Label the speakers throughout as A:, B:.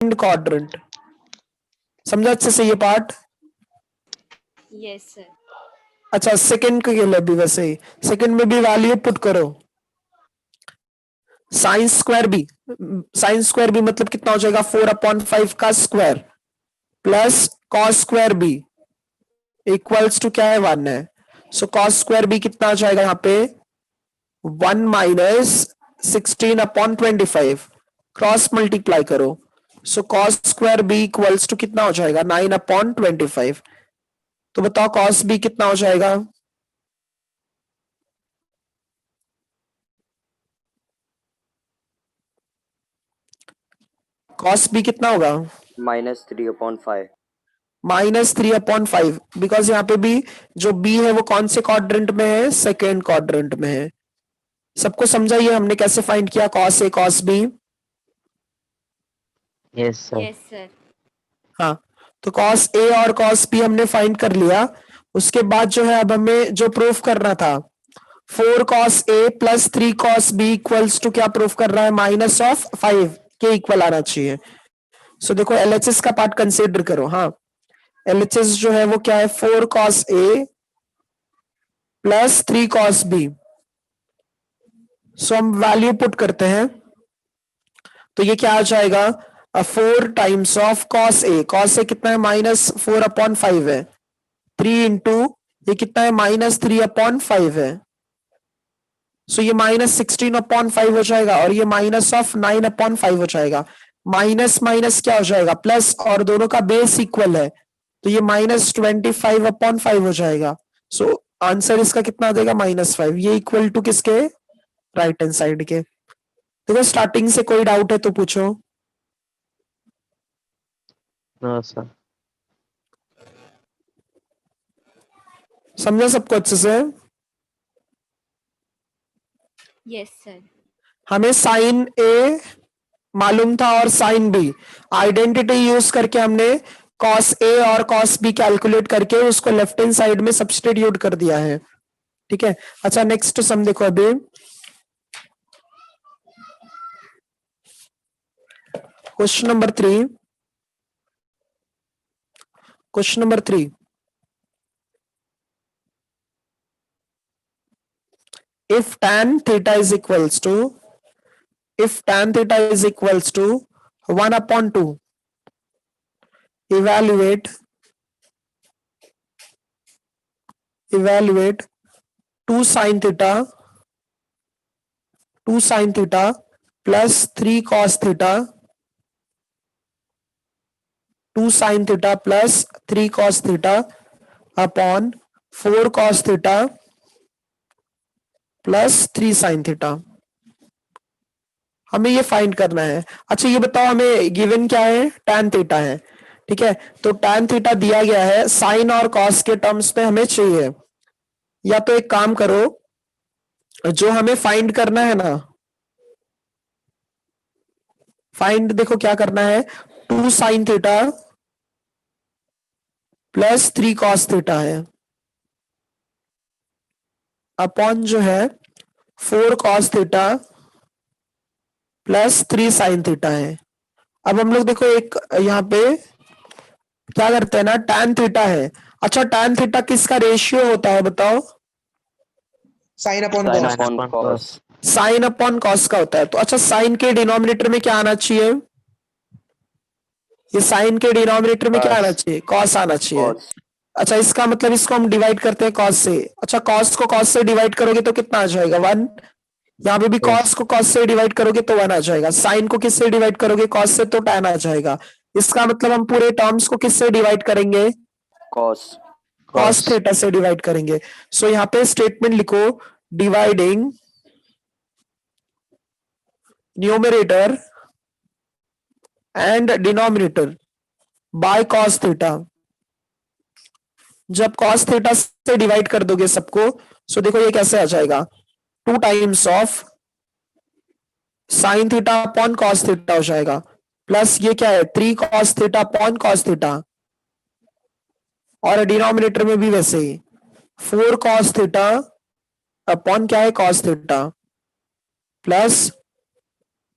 A: Quadrant. समझा अच्छे से ये पार्ट?
B: Yes sir.
A: अच्छा, सेकंड के लिए भी वैसे ही, सेकंड में भी वैल्यू पुट करो। साइंस स्क्वायर बी मतलब कितना हो जाएगा, 4/5 का स्क्वायर plus cos square B equals to क्या है, 1 है। सो कॉस स्क्वायर बी कितना आ जाएगा यहाँ पे, 1 माइनस 16/25, क्रॉस मल्टीप्लाई करो। So cos square B equals to कितना हो जाएगा, 9/25। तो बताओ कॉस बी कितना हो जाएगा? कॉस बी कितना होगा,
C: -3/5।
A: -3/5, बिकॉज यहाँ पे भी जो बी है वो कौन से क्वाड्रेंट में है, सेकेंड क्वाड्रेंट में है। सबको समझा ये हमने कैसे फाइंड किया cos a cos b?
D: Yes sir.
B: Yes sir.
A: हाँ, तो कॉस ए और कॉस बी हमने फाइंड कर लिया। उसके बाद जो है अब हमें जो प्रूफ करना था, 4 cos A plus 3 cos B equals to क्या प्रूफ कर रहा है, -5 के इक्वल आना चाहिए। सो देखो LHS का पार्ट कंसीडर करो। हाँ, LHS जो है वो क्या है, 4 cos A plus 3 cos B। सो हम वैल्यू पुट करते हैं, तो ये क्या आ जाएगा, 4 टाइम्स ऑफ cos A कितना है, -4/5 है, 3 इंटू ये कितना है, -3/5 है। सो ये -16/5 हो जाएगा और ये -9/5 हो जाएगा। माइनस माइनस क्या हो जाएगा, प्लस, और दोनों का बेस इक्वल है, तो ये -25/5 हो जाएगा। सो आंसर इसका कितना देगा, -5। ये इक्वल टू किसके, राइट हैंड साइड के। देखो स्टार्टिंग से कोई डाउट है तो पूछो।
D: No sir.
A: समझा सबको अच्छे से?
B: Yes sir.
A: हमें साइन ए मालूम था और साइन बी, आइडेंटिटी यूज करके हमने कॉस ए और कॉस बी कैलकुलेट करके उसको लेफ्ट हैंड साइड में सब्स्टिट्यूट कर दिया है। ठीक है, अच्छा नेक्स्ट सम देखो अभी, question number 3। Question number 3, if tan theta is equals to 1/2, evaluate 2 sin theta plus 3 cos theta, 2 sin theta plus 3 cos theta upon 4 cos theta plus 3 sin theta. हमें ये फाइंड करना है। अच्छा ये बताओ हमें गिवन क्या है, tan थीटा है। ठीक है, तो tan थीटा दिया गया है, साइन और कॉस के टर्म्स में हमें चाहिए। या तो एक काम करो, जो हमें फाइंड करना है ना, फाइंड देखो क्या करना है, 2 sin theta plus 3 cos theta है अपॉन जो है 4 cos theta plus 3 sin theta है। अब हम लोग देखो एक यहाँ पे क्या करते हैं ना, tan थीटा है। अच्छा tan थीटा किसका रेशियो होता है बताओ,
E: sine upon
C: Sin
E: cos.
C: upon cos।
A: Sine upon cos का होता है। तो अच्छा साइन के डिनोमिनेटर में क्या आना चाहिए, ये साइन के डिनोमिनेटर में क्या
C: Cos।
A: आना चाहिए, कॉस आना चाहिए।
C: cos।
A: अच्छा इसका मतलब इसको हम डिवाइड करते हैं कॉस से। अच्छा कॉस को कॉस से डिवाइड करोगे तो कितना आ जाएगा, 1। यहाँ पे भी कॉस को कॉस से डिवाइड करोगे तो 1 आ जाएगा। साइन को किससे डिवाइड करोगे, कॉस से, तो tan आ जाएगा। इसका मतलब हम पूरे टर्म्स को किससे डिवाइड करेंगे,
C: cos।
A: कॉस थीटा से डिवाइड करेंगे। सो यहाँ पे स्टेटमेंट लिखो, dividing numerator and denominator by cos theta. जब कॉस थीटा से डिवाइड कर दोगे सबको, सो देखो ये कैसे आ जाएगा, 2 times of sine theta upon cos theta हो जाएगा, प्लस ये क्या है, 3 cos theta upon cos theta, और डिनोमिनेटर में भी वैसे ही 4 cos थीटा अपॉन क्या है, cos theta, plus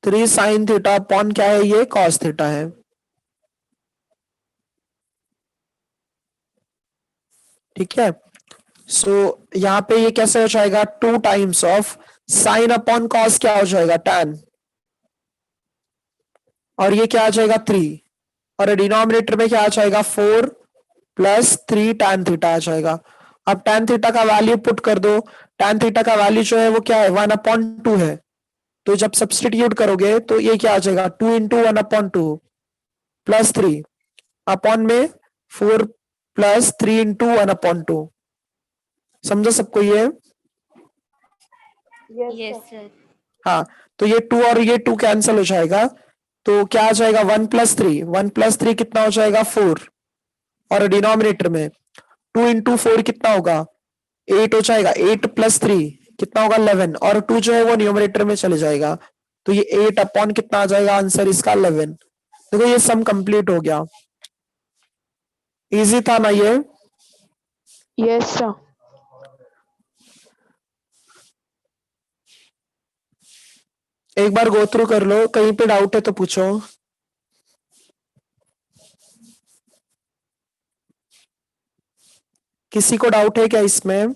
A: 3 sin theta upon क्या है, ये कॉस थीटा है। ठीक है। सो यहाँ पे ये कैसे हो जाएगा, 2 times of sine upon cos क्या हो जाएगा, tan, और ये क्या आ जाएगा 3, और डिनोमिनेटर में क्या आ जाएगा 4 प्लस 3 tan थीटा आ जाएगा। अब tan थीटा का वैल्यू पुट कर दो, tan थीटा का वैल्यू जो है वो क्या है 1/2 है, तो जब सब्सटीट्यूट करोगे तो ये क्या आ जाएगा 2 इंटू 1/2 प्लस 3 अपॉन में 4 प्लस 3 इंटू 1/2। समझो सबको ये?
B: Yes, sir.
A: हाँ, तो ये 2 और ये 2 कैंसिल हो जाएगा, तो क्या आ जाएगा 1 + 3 कितना हो जाएगा 4, और डिनोमिनेटर में 2 इंटू 4 कितना होगा 8 हो जाएगा, 8 + 3 कितना होगा 11, और 2 जो है वो न्यूमरेटर में चले जाएगा, तो ये 8 अपॉन कितना आ जाएगा आंसर इसका 11। देखो ये सम कंप्लीट हो गया, इजी था ना ये?
F: Yes, sir.
A: एक बार गो थ्रू कर लो, कहीं पे डाउट है तो पूछो। किसी को डाउट है क्या इसमें?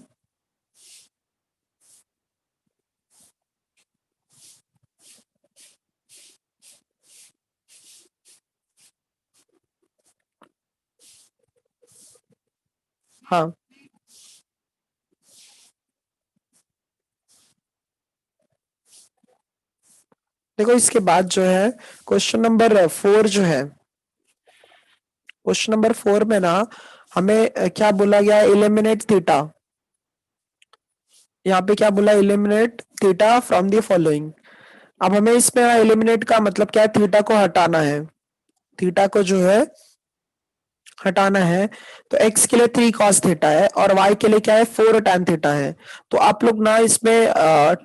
A: हाँ, देखो इसके बाद जो है क्वेश्चन नंबर 4 जो है, क्वेश्चन नंबर 4 में ना हमें क्या बोला गया, एलिमिनेट थीटा। यहाँ पे क्या बोला, eliminate theta from the following. अब हमें इसमें एलिमिनेट का मतलब क्या है, थीटा को हटाना है, थीटा को जो है हटाना है। तो x के लिए 3 cos थीटा है और y के लिए क्या है 4 tan थीटा है। तो आप लोग ना इसमें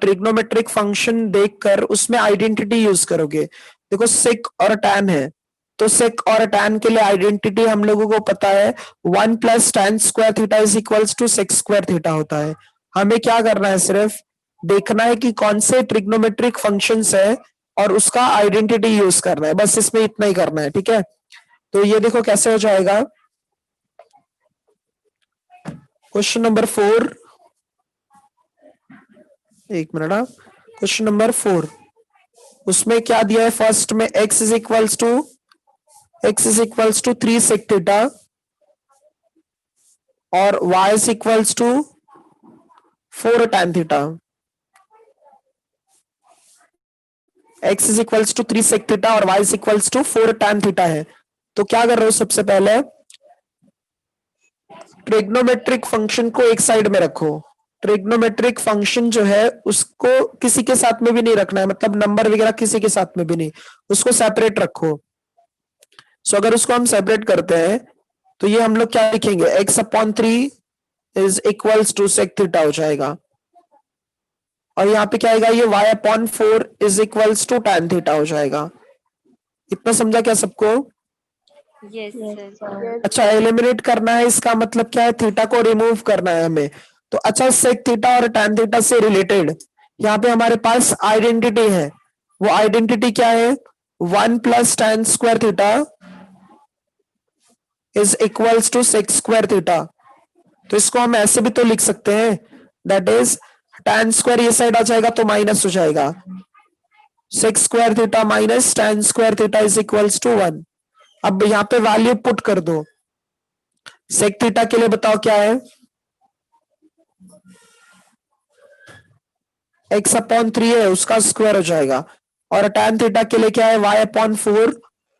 A: ट्रिग्नोमेट्रिक फंक्शन देखकर उसमें आइडेंटिटी यूज करोगे। देखो सेक और tan है, तो सेक और tan के लिए आइडेंटिटी हम लोगों को पता है 1 + tan² theta is equals to sec² theta होता है। हमें क्या करना है, सिर्फ देखना है कि कौन से ट्रिग्नोमेट्रिक फंक्शंस है और उसका आइडेंटिटी यूज करना है, बस इसमें इतना ही करना है, ठीक है। तो ये देखो कैसे हो जाएगा, क्वेश्चन नंबर 4, एक मिनट, क्वेश्चन नंबर 4 उसमें क्या दिया है, फर्स्ट में x is equals to 3 sec theta और y is equals to 4 tan theta. x is equals to 3 sec theta और y is equals to 4 tan theta है। तो क्या कर रहे हो, सबसे पहले ट्रिग्नोमेट्रिक फंक्शन को एक साइड में रखो। ट्रिग्नोमेट्रिक फंक्शन जो है उसको किसी के साथ में भी नहीं रखना है, मतलब नंबर वगैरह किसी के साथ में भी नहीं, उसको सेपरेट रखो। सो अगर उसको हम सेपरेट करते हैं तो ये हम लोग क्या लिखेंगे, x/3 is equals to sec theta हो जाएगा, और यहाँ पे क्या आएगा, ये y/4 is equals to tan theta हो जाएगा। इतना समझा क्या सबको?
B: Yes, sir.
A: अच्छा, एलिमिनेट करना है इसका मतलब क्या है, थीटा को रिमूव करना है हमें। तो अच्छा, सेक थीटा और टैन थीटा से रिलेटेड यहाँ पे हमारे पास आइडेंटिटी है, वो आइडेंटिटी क्या है, 1 + tan² theta is equals to sec² theta. तो इसको हम ऐसे भी तो लिख सकते हैं, दैट इज tan² ये साइड आ जाएगा तो माइनस हो जाएगा, sec² theta minus tan² theta is equals to 1। अब यहाँ पे वैल्यू पुट कर दो, सेक थीटा के लिए बताओ क्या है, x/3 है उसका स्क्वायर हो जाएगा, और tan थीटा के लिए क्या है y/4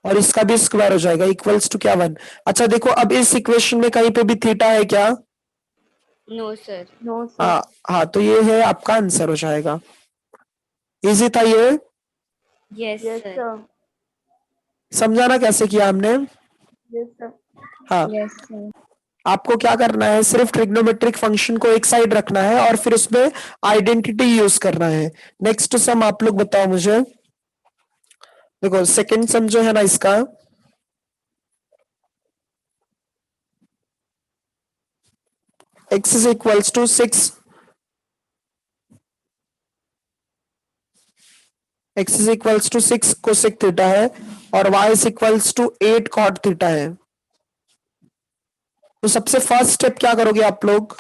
A: और इसका भी स्क्वायर हो जाएगा, इक्वल्स टू क्या 1। अच्छा देखो, अब इस इक्वेशन में कहीं पे भी थीटा है क्या?
B: No, sir.
A: हाँ हाँ, तो ये है आपका आंसर हो जाएगा। इजी था ये,
B: Yes, sir.
A: समझाना कैसे किया हमने? हाँ,
F: Yes, sir.
A: आपको क्या करना है, सिर्फ ट्रिग्नोमेट्रिक फंक्शन को एक साइड रखना है और फिर उसमें आइडेंटिटी यूज करना है। नेक्स्ट सम आप लोग बताओ मुझे। देखो सेकंड सम जो है ना इसका, x is equals to 6, x is equals to 6 cosec theta है और y is equals to 8 cot theta है। तो सबसे फर्स्ट स्टेप क्या करोगे आप लोग?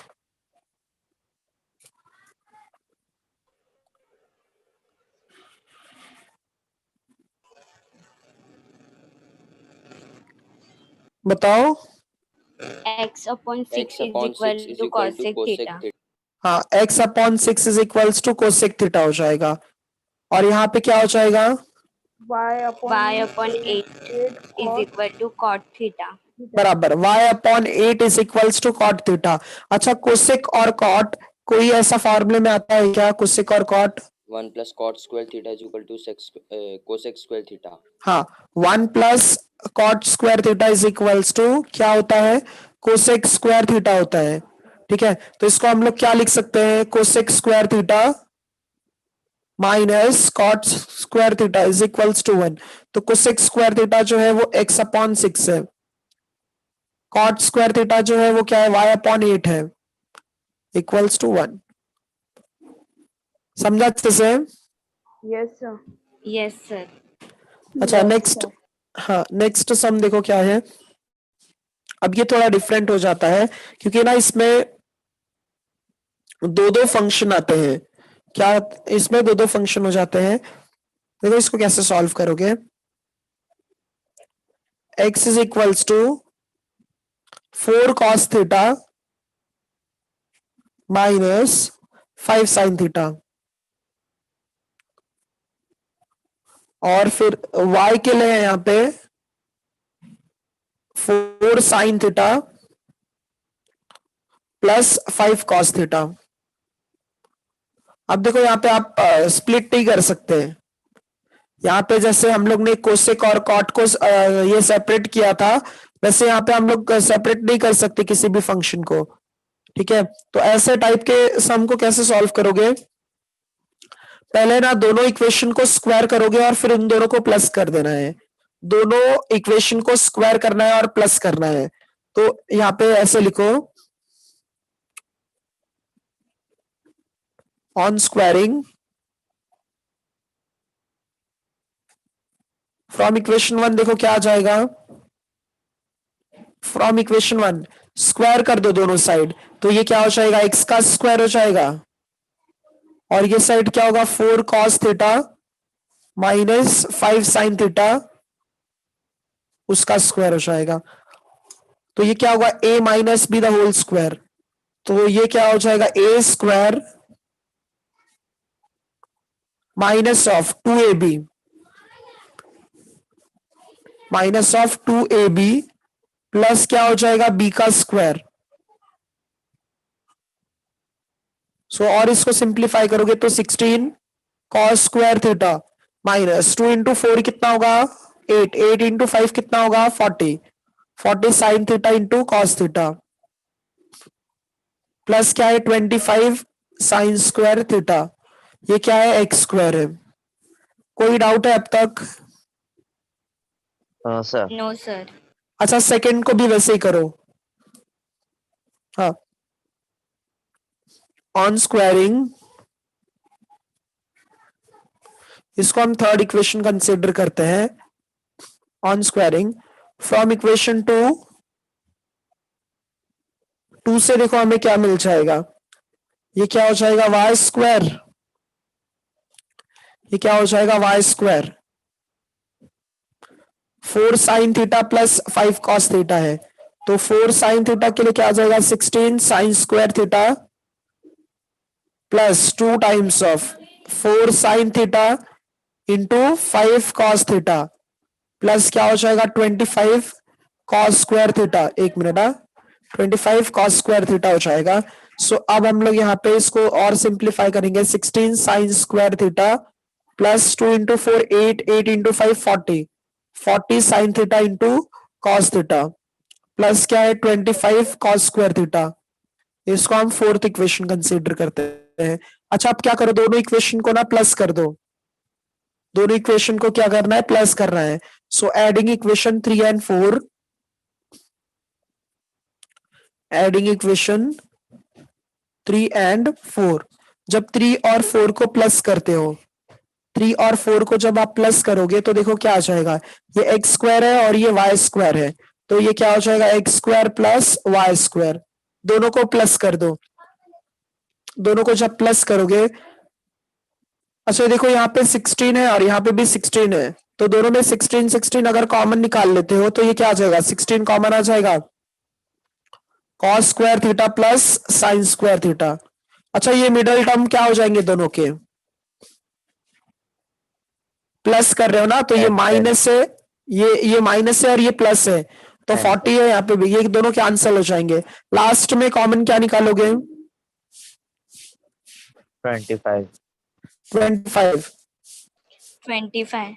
A: बताओ।
B: x upon 6
C: X
B: is
C: upon
B: equal
C: 6 is
B: to
C: equal to
B: cosec
C: cosec
B: theta.
C: theta.
A: हाँ, x upon 6 is equals to cosec theta हो जाएगा। और यहाँ पे क्या हो जाएगा?
F: Y
B: y
F: upon
B: upon 8 is
F: cos
B: equal to cot theta.
A: बराबर y upon 8 is equals to cot theta. अच्छा, कोसेक और कॉट कोई ऐसा फॉर्मूले में आता है क्या? कोसेक और cot?
C: 1 plus cot square theta is equal to cosec square theta.
A: हाँ, 1 plus cot square theta is equals to क्या होता है? कोसेक स्क्वायर थीटा होता है। ठीक है, तो इसको हम लोग क्या लिख सकते हैं? Cosec square theta minus cot square theta is equals to 1। तो कोसेक स्क्वायर थीटा जो है वो x अपॉन 6 है, कॉट स्क्वायर थीटा जो है वो क्या है? y अपॉन 8 है, इक्वल्स टू 1। समझा अच्छे से?
F: yes sir.
B: Yes, sir.
A: अच्छा,
F: Yes,
A: नेक्स्ट।
F: sir.
A: हाँ, नेक्स्ट सम देखो क्या है। अब ये थोड़ा डिफरेंट हो जाता है क्योंकि ना इसमें दो दो फंक्शन आते हैं। क्या इसमें दो दो फंक्शन हो जाते हैं? देखो इसको कैसे सॉल्व करोगे। x is equals to 4 cos theta minus 5 sin theta, और फिर y के लिए यहां पे 4 sin theta plus 5 cos theta. अब देखो यहाँ पे आप स्प्लिट नहीं कर सकते। यहाँ पे जैसे हम लोग ने कोसेक और कॉट को ये सेपरेट किया था, वैसे यहाँ पे हम लोग सेपरेट नहीं कर सकते किसी भी फंक्शन को। ठीक है, तो ऐसे टाइप के सम को कैसे सॉल्व करोगे? पहले ना दोनों इक्वेशन को स्क्वायर करोगे और फिर उन दोनों को प्लस कर देना है। दोनों इक्वेशन को स्क्वायर करना है और प्लस करना है। तो यहाँ पे ऐसे लिखो, ऑन स्क्वायरिंग फ्रॉम इक्वेशन 1 देखो क्या आ जाएगा। फ्रॉम इक्वेशन 1 स्क्वायर कर दो दोनों साइड, तो ये क्या हो जाएगा? x का स्क्वायर हो जाएगा, और ये साइड क्या होगा? 4 cos theta minus 5 sin theta, उसका स्क्वायर हो जाएगा। तो ये क्या होगा? a minus b the whole square. तो ये क्या हो जाएगा? a square minus of 2ab minus of 2ab plus क्या हो जाएगा? b का स्क्वायर। सो और इसको सिंप्लीफाई करोगे तो 16 cos square theta minus 2 into 4 कितना होगा? 8, 8 इंटू 5 कितना होगा? 40, 40 sine theta into cos theta, plus क्या है? 25 साइन स्क्वायर थीटा। ये क्या है? एक्स स्क्वायर है। कोई डाउट है अब तक?
D: सर।
B: No, sir.
A: अच्छा, सेकंड को भी वैसे ही करो। हाँ, ऑन स्क्वायरिंग, इसको हम थर्ड इक्वेशन कंसीडर करते हैं। ऑन स्क्वायरिंग फ्रॉम इक्वेशन 2 से देखो हमें क्या मिल जाएगा। ये क्या हो जाएगा? Y square. ये क्या हो जाएगा? Y square. 4 sine theta plus 5 cos theta है, तो 4 साइन थीटा के लिए क्या आ जाएगा? 16 sign square theta plus 2 times of 4 sine theta into 5 cos theta, plus क्या हो जाएगा? 25 कॉस स्क्वायर थीटा। एक मिनट, 25 कॉस स्क्वायर थीटा हो जाएगा। सो अब हम लोग यहाँ पे इसको और सिंप्लीफाई करेंगे। 16 sign square theta plus 2 into 4 8, 8 into 5 40, 40 sine theta into cos theta, plus क्या है? 25 कॉस स्क्वायर थीटा। इसको हम फोर्थ इक्वेशन कंसीडर करते हैं। अच्छा, अब क्या करो? दोनों इक्वेशन को ना प्लस कर दो। दोनों इक्वेशन को क्या करना है? प्लस करना है। So adding equation 3 and 4, adding equation 3 and 4। जब 3 और 4 को प्लस करते हो, 3 और 4 को जब आप प्लस करोगे तो देखो क्या आ जाएगा? ये एक्स स्क्वायर है और ये वाई स्क्वायर है, तो ये क्या हो जाएगा, x square plus y square. दोनों को प्लस कर दो, दोनों को जब प्लस करोगे, अच्छा देखो यहाँ पे 16 है और यहाँ पे भी 16 है, तो दोनों में 16 16 अगर कॉमन निकाल लेते हो तो ये क्या आ जाएगा, 16 कॉमन आ जाएगा, cos square theta plus sign square theta. अच्छा ये मिडल टर्म क्या हो जाएंगे दोनों के, प्लस कर रहे हो ना, तो ये
D: Ten,
A: माइनस है, ये माइनस है और ये प्लस है, तो
D: 10,
A: 40 है यहाँ पे भी, ये दोनों कैंसिल हो जाएंगे। लास्ट में कॉमन क्या निकालोगे,
D: 25,
A: 25।
B: 25.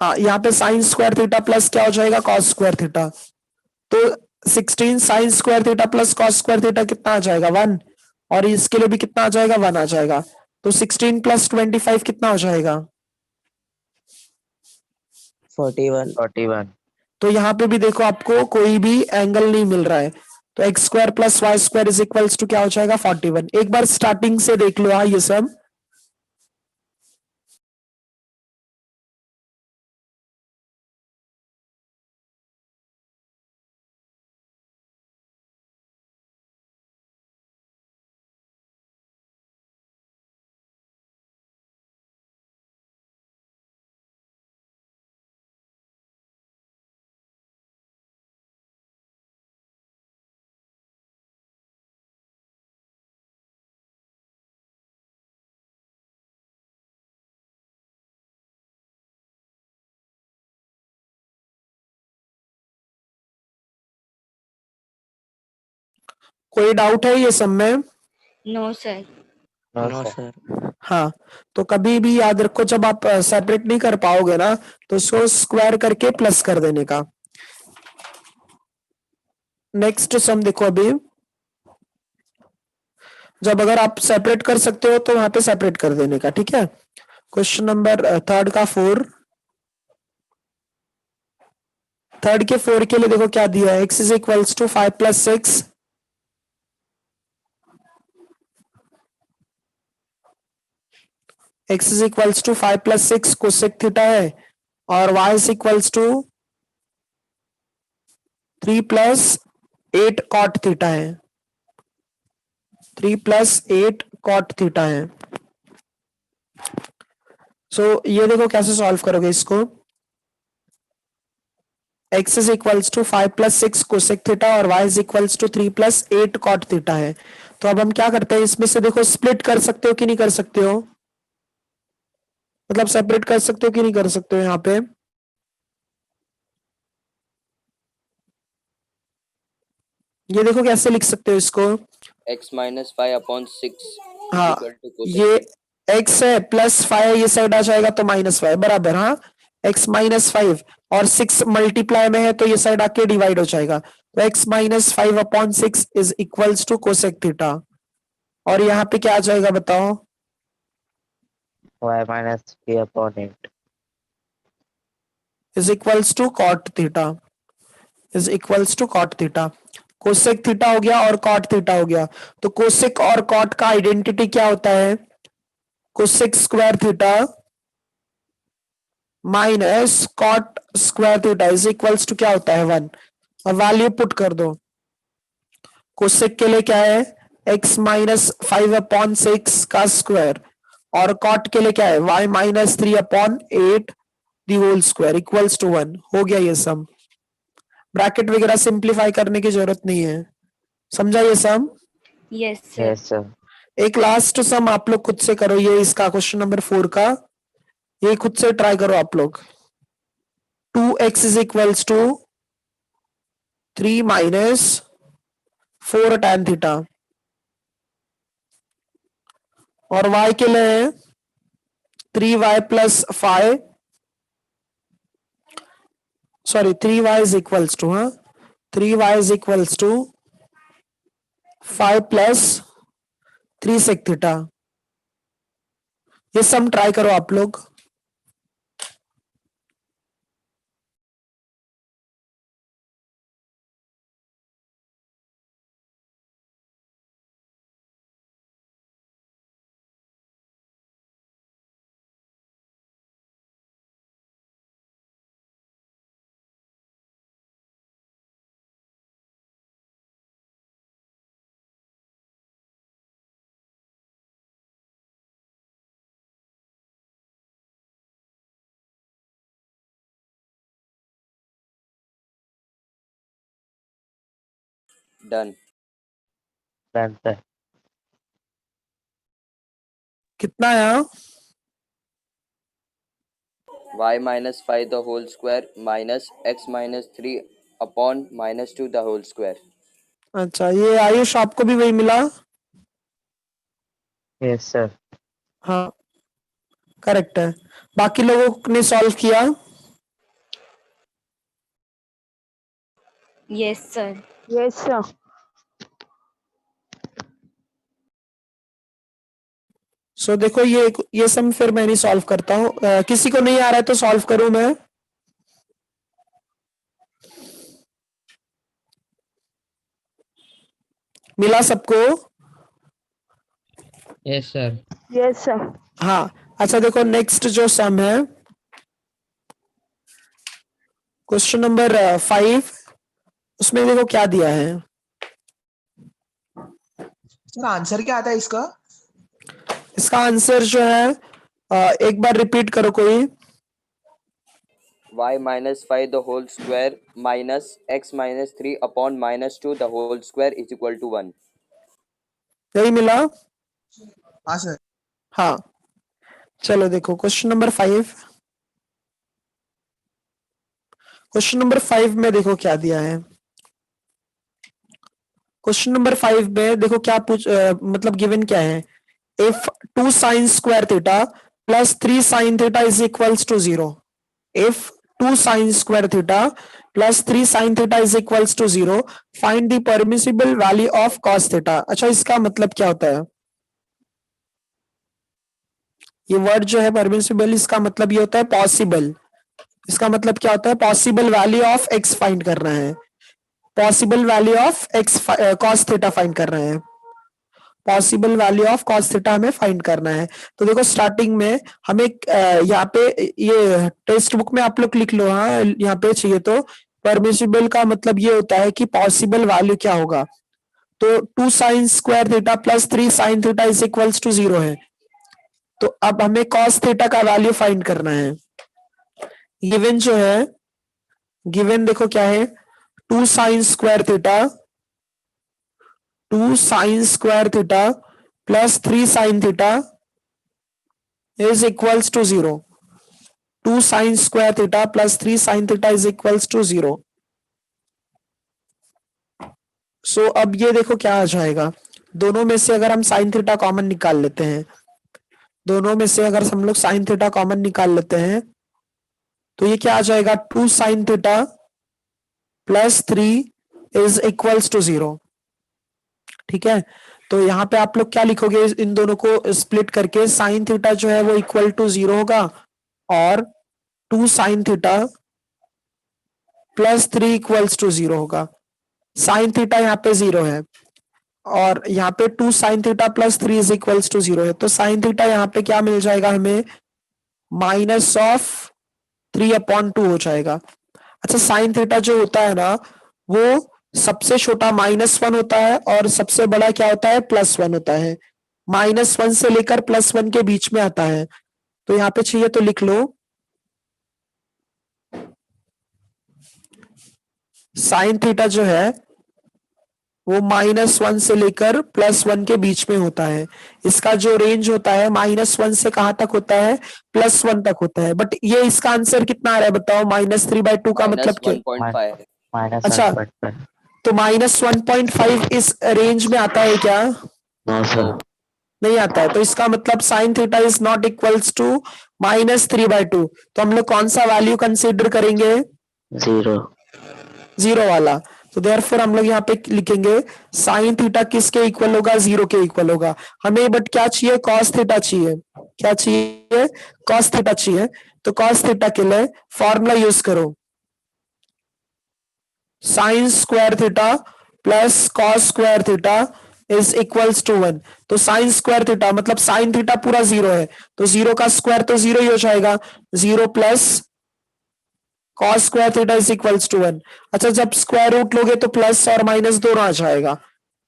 A: हाँ यहाँ पे साइन स्क्वायर थीटा प्लस क्या हो जाएगा, कॉस स्क्वायर थीटा। तो 16 sign square theta plus cos square theta कितना आ जाएगा, 1, और इसके लिए भी कितना आ जाएगा, 1 आ जाएगा। तो 16 प्लस 25 कितना हो जाएगा,
E: 41।
D: 41,
A: तो यहाँ पे भी देखो आपको कोई भी एंगल नहीं मिल रहा है, तो x square plus y square is equals to क्या हो जाएगा, 41। एक बार स्टार्टिंग से देख लो, हाँ ये सब कोई डाउट है ये सब में,
B: No, sir.
D: no
E: no
D: sir,
E: sir.
A: हाँ। तो कभी भी याद रखो जब आप सेपरेट नहीं कर पाओगे ना, तो उसको स्क्वायर करके प्लस कर देने का। नेक्स्ट सम देखो अभी, जब अगर आप सेपरेट कर सकते हो तो वहां पे सेपरेट कर देने का, ठीक है। क्वेश्चन नंबर थर्ड का 4, थर्ड के 4 के लिए देखो क्या दिया है, x is equals to 5 plus 6, x is equals to 5 plus 6 cosec theta है, और y is equals to 3 plus 8 cot theta है, 3 प्लस 8 कॉट थीटा है। सो ये देखो कैसे सॉल्व करोगे इसको, x is equals to 5 plus 6 cosec theta और y is equals to 3 plus 8 cot theta है। तो अब हम क्या करते हैं, इसमें से देखो स्प्लिट कर सकते हो कि नहीं कर सकते हो, मतलब सेपरेट कर सकते हो कि नहीं कर सकते हो यहाँ पे, ये देखो कैसे लिख सकते हो इसको,
C: x माइनस 5/6
A: हाँ
C: इक्वल टू कोसेक
A: ये x है प्लस 5 ये साइड आ जाएगा तो -5 बराबर, हाँ x -5 और 6 मल्टीप्लाई में है तो ये साइड आके डिवाइड हो जाएगा, तो x -5/6 is equals to cosec theta, और यहाँ पे क्या आ जाएगा बताओ,
D: y minus 3/8,
A: is equals to cot theta, is equals to cot theta. Cosec theta हो गया और कॉट थीटा हो गया, तो कोसेक और कॉट का आइडेंटिटी क्या होता है, cosec square theta minus cot square theta is equals to क्या होता है, 1। अब वैल्यू पुट कर दो, कोसेक के लिए क्या है, x -5/6 का स्क्वायर, और कॉट के लिए क्या है, y -3/8 the whole square equals to 1। हो गया ये सम, ब्रैकेट वगैरह सिंप्लीफाई करने की जरूरत नहीं है, समझा ये सम।
B: Yes, sir.
D: yes sir,
A: एक लास्ट सम आप लोग खुद से करो, ये इसका क्वेश्चन नंबर 4 का, ये खुद से ट्राई करो आप लोग। 2x is equals to 3 minus 4 tan theta, और y के लिए है 3y plus 5, sorry 3y is equals to, हाँ 3y is equals to 5 plus 3 sec theta. ये सम ट्राई करो आप लोग।
C: डन।
D: Done sir.
A: कितना आया?
C: y minus 5 the whole square minus x minus 3 upon minus 2 the whole square.
A: अच्छा, ये आयुष आपको भी वही मिला?
D: Yes sir.
A: हाँ, करेक्ट है। बाकी लोगों ने सॉल्व किया?
B: Yes, sir.
F: Yes, sir.
A: सो देखो, ये सम फिर मैं नहीं सॉल्व करता हूँ। किसी को नहीं आ रहा है तो सॉल्व करूं मैं? मिला सबको?
G: Yes sir.
F: Yes, sir.
A: हाँ। अच्छा देखो, नेक्स्ट जो सम है, क्वेश्चन नंबर 5, उसमें देखो क्या दिया है।
E: सर आंसर क्या आता है इसका?
A: इसका आंसर जो है, एक बार रिपीट करो कोई।
C: y minus 5 the whole square minus x minus 3 upon minus 2 the whole square is equal to 1।
A: यही मिला?
E: हाँ सर।
A: हाँ। चलो देखो क्वेश्चन नंबर 5। क्वेश्चन नंबर 5 में देखो क्या दिया है। क्वेश्चन नंबर 5 में देखो क्या मतलब गिवन क्या है। If 2 sin square theta plus 3 sin theta is equals to 0. If 2 sin square theta plus 3 sin theta is equals to 0, find the permissible value of cos theta. अच्छा, इसका मतलब क्या होता है? ये वर्ड जो है परमिसिबल, इसका मतलब ये होता है पॉसिबल। इसका मतलब क्या होता है? Possible value of x find करना है। Possible value of x cos theta find कर रहे हैं। Possible value of cos theta हमें फाइंड करना है। तो देखो स्टार्टिंग में हमें यहाँ पे ये टेक्स्ट बुक में आप लोग लिख लो। हाँ, यहाँ पे चाहिए तो परमिसिबल का मतलब ये होता है कि पॉसिबल वैल्यू क्या होगा। तो 2 sin square theta plus 3 sin theta is equals to 0 है। तो अब हमें कॉस थीटा का वैल्यू फाइंड करना है। गिवन जो है, गिवन देखो क्या है, 2 sin square theta, 2 sin square theta plus 3 sin theta is equals to 0। 2 sin square theta plus 3 sin theta is equals to 0। So अब ये देखो क्या आ जाएगा। दोनों में से अगर हम sin थीटा कॉमन निकाल लेते हैं, दोनों में से अगर हम लोग sin थीटा कॉमन निकाल लेते हैं, तो ये क्या आ जाएगा, 2 sin theta plus 3 is equals to 0। ठीक है, तो यहाँ पे आप लोग क्या लिखोगे, इन दोनों को स्प्लिट करके साइन थीटा जो है वो इक्वल टू 0 होगा और 2 sine theta plus 3 equals to 0 होगा। साइन थीटा यहाँ पे 0 है और यहाँ पे 2 sine theta plus 3 is equals to 0 है। तो साइन थीटा यहाँ पे क्या मिल जाएगा हमें, माइनस ऑफ 3/2 हो जाएगा। अच्छा, साइन थीटा जो होता है ना, वो सबसे छोटा -1 होता है और सबसे बड़ा क्या होता है, +1 होता है। -1 से लेकर +1 के बीच में आता है। तो यहाँ पे चाहिए तो लिख लो, साइन थीटा जो है वो -1 से लेकर +1 के बीच में होता है। इसका जो रेंज होता है -1 से कहां तक होता है, +1 तक होता है। बट ये इसका आंसर कितना आ रहा है बताओ, -3/2 का मतलब क्या?
C: 1.5।
D: माइनस
A: अच्छा,
D: 1.5।
A: तो -1.5 इस रेंज में आता है क्या?
D: No sir.
A: नहीं आता है। तो इसका मतलब sine theta is not equals to -3/2। तो हम लोग कौन सा वैल्यू कंसीडर करेंगे,
D: 0।
A: 0 वाला। तो देयरफॉर हम लोग यहाँ पे लिखेंगे साइन थीटा किसके इक्वल होगा, 0 के इक्वल होगा। हमें बट क्या चाहिए, कॉस थीटा चाहिए। क्या चाहिए, कॉस थीटा चाहिए। तो कॉस थीटा के लिए फॉर्मूला यूज करो, sine square theta plus cos square theta is equals to 1। तो साइन स्क्वायर थीटा मतलब साइन थीटा पूरा 0 है, तो 0 का स्क्वायर तो 0 ही हो जाएगा। 0 plus cos square theta is equals to 1। अच्छा, जब स्क्वायर रूट लोगे तो प्लस और माइनस दोनों आ जाएगा।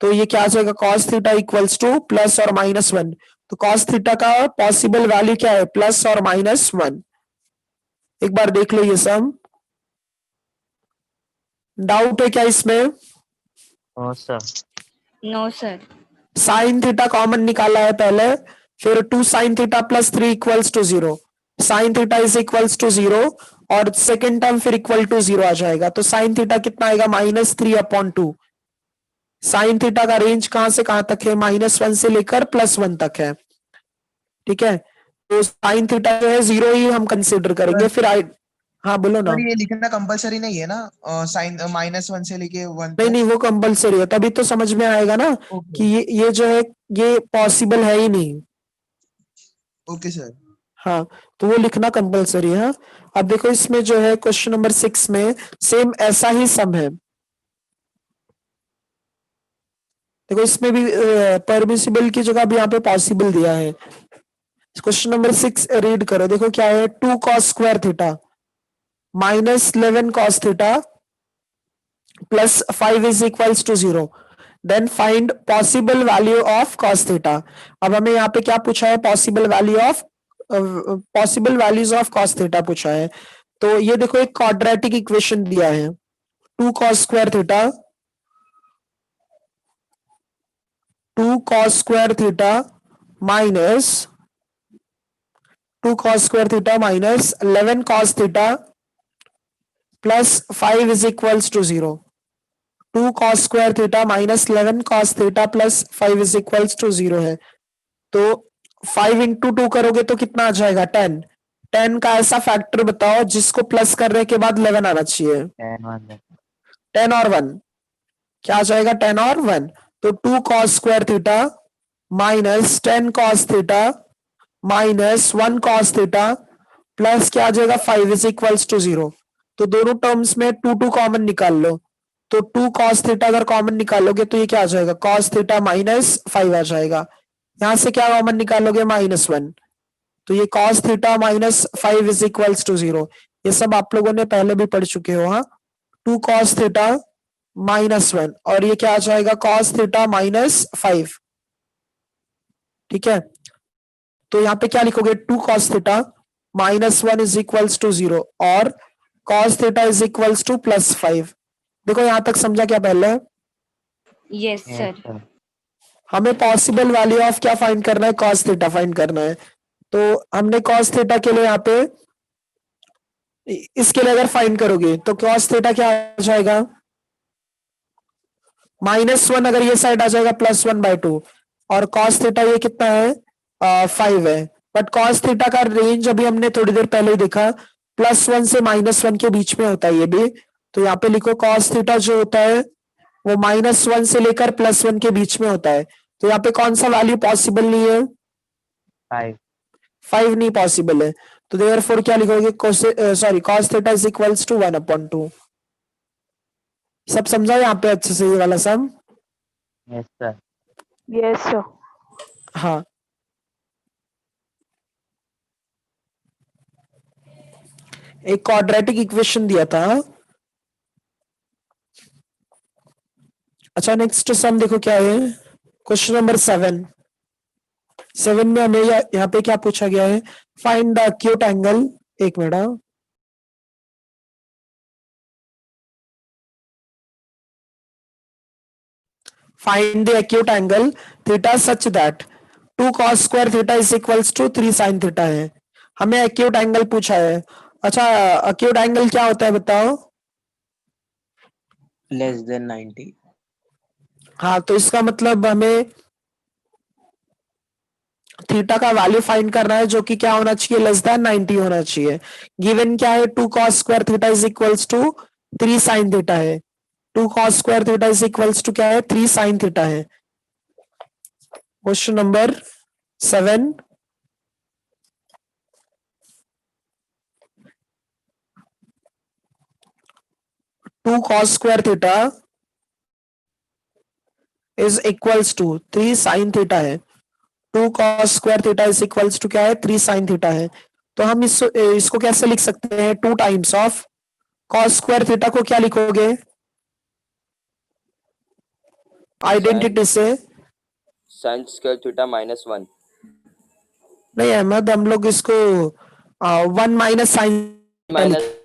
A: तो ये क्या आ जाएगा, cos theta equals two plus और -1। तो कॉस थीटा का पॉसिबल वैल्यू क्या है, प्लस और -1। एक बार देख लो ये सम। डाउट है क्या इसमें?
D: No sir.
B: No, sir.
A: Sine theta common निकाला है पहले, फिर 2 sine theta plus 3 equals to 0, sine theta is equals to 0, और सेकेंड टर्म फिर इक्वल टू 0 आ जाएगा। तो साइन थीटा कितना आएगा, -3/2। साइन थीटा का रेंज कहां से कहां तक है, -1 से लेकर +1 तक है। ठीक है, तो साइन थीटा जो है 0 ही हम कंसिडर करेंगे। फिर हाँ बोलो ना।
E: और ये लिखना कंपलसरी नहीं है ना, साइन -1 से लेके 1
A: नहीं
E: तक।
A: नहीं, वो कंपलसरी है, तभी तो समझ में आएगा ना
E: ओके
A: कि ये जो है ये पॉसिबल है ही नहीं।
E: Okay sir.
A: हाँ, तो वो लिखना कंपलसरी है। अब देखो इसमें जो है क्वेश्चन नंबर 6 में सेम ऐसा ही सम है। देखो इसमें भी परमिसिबल की जगह भी यहाँ पे पॉसिबल दिया है। क्वेश्चन नंबर 6 रीड करो, देखो क्या है, 2 cos square theta -11 cos theta plus 5 is equals to 0, then find possible value of cos theta. अब हमें यहाँ पे क्या पूछा है, possible values of cos theta पूछा है। तो ये देखो एक क्वाड्रेटिक इक्वेशन दिया है, 2 cos square theta 2 cos square theta minus 2 cos square theta minus 11 cos theta plus 5 is equals to 0। 2 cos square theta minus 11 cos theta plus 5 is equals to 0 है। तो 5 इंटू 2 करोगे तो कितना आ जाएगा, 10। 10 का ऐसा फैक्टर बताओ जिसको प्लस करने के बाद 11 आना चाहिए। 10 और 1 क्या आ जाएगा, 10 और 1। तो 2 cos square theta minus 10 cos theta minus 1 cos theta plus क्या आ जाएगा, 5 इज इक्वल्स टू 0। तो दोनों टर्म्स में 2 कॉमन निकाल लो। तो 2 cos थीटा अगर कॉमन निकालोगे तो ये क्या आ जाएगा, cos थीटा माइनस 5 आ जाएगा। यहां से क्या कॉमन निकालोगे, -1। तो ये cos theta minus 5 is equals to 0। ये सब आप लोगों ने पहले भी पढ़ चुके हो। हाँ, 2 cos थीटा -1 और ये क्या आ जाएगा, cos थीटा -5। ठीक है, तो यहाँ पे क्या लिखोगे, 2 cos theta -1 is equals to 0 और cos theta is equals to +5। देखो यहां तक समझा क्या पहले,
B: Yes, sir.
A: हमें पॉसिबल वैल्यू ऑफ क्या फाइंड करना है, cos थीटा फाइंड करना है। तो हमने cos थीटा के लिए यहाँ पे इसके लिए अगर फाइंड करोगे तो cos थीटा क्या आ जाएगा, -1 अगर ये साइड आ जाएगा +1/2 और cos थीटा ये कितना है, 5 है। बट cos थीटा का रेंज अभी हमने थोड़ी देर पहले ही देखा, +1 से -1 के बीच में होता है ये भी। तो यहाँ पे लिखो cos थीटा जो होता है वो -1 से लेकर +1 के बीच में होता है। तो यहाँ पे कौन सा वैल्यू पॉसिबल नहीं है, 5 नहीं पॉसिबल है। तो देयरफॉर क्या लिखोगे, cos theta is equals to 1/2। सब समझा यहाँ पे अच्छे से ये वाला sum.
D: Yes sir.
F: Yes, sir.
A: हाँ, एक क्वाड्रेटिक इक्वेशन दिया था। अच्छा, नेक्स्ट सम देखो क्या है, क्वेश्चन नंबर 7 में हमें यहाँ पे क्या पूछा गया है, फाइंड द एक्यूट एंगल। एक मिनट, find the acute angle theta such that 2 cos square theta is equals to 3 sin theta है। हमें एक्यूट एंगल पूछा है। अच्छा, एक्यूट एंगल क्या होता है बताओ।
G: Less than 90।
A: हाँ, तो इसका मतलब हमें थीटा का वैल्यू फाइंड करना है जो कि क्या होना चाहिए, लेस देन 90 होना चाहिए। गिवन क्या है, 2 cos square theta is equals to 3 sin theta है। 2 cos square theta is equals to क्या है, 3 sin थीटा है। Question number 7, two cos square theta is equals to 3 sin theta है। 2 cos square theta is equals to क्या है, 3 sin theta है। तो हम इसको कैसे लिख सकते हैं, 2 times of cos square theta को क्या लिखोगे, आइडेंटिटी से।
C: sin square theta -1।
A: नहीं अहमद, हम लोग इसको 1 - sin
C: माइनस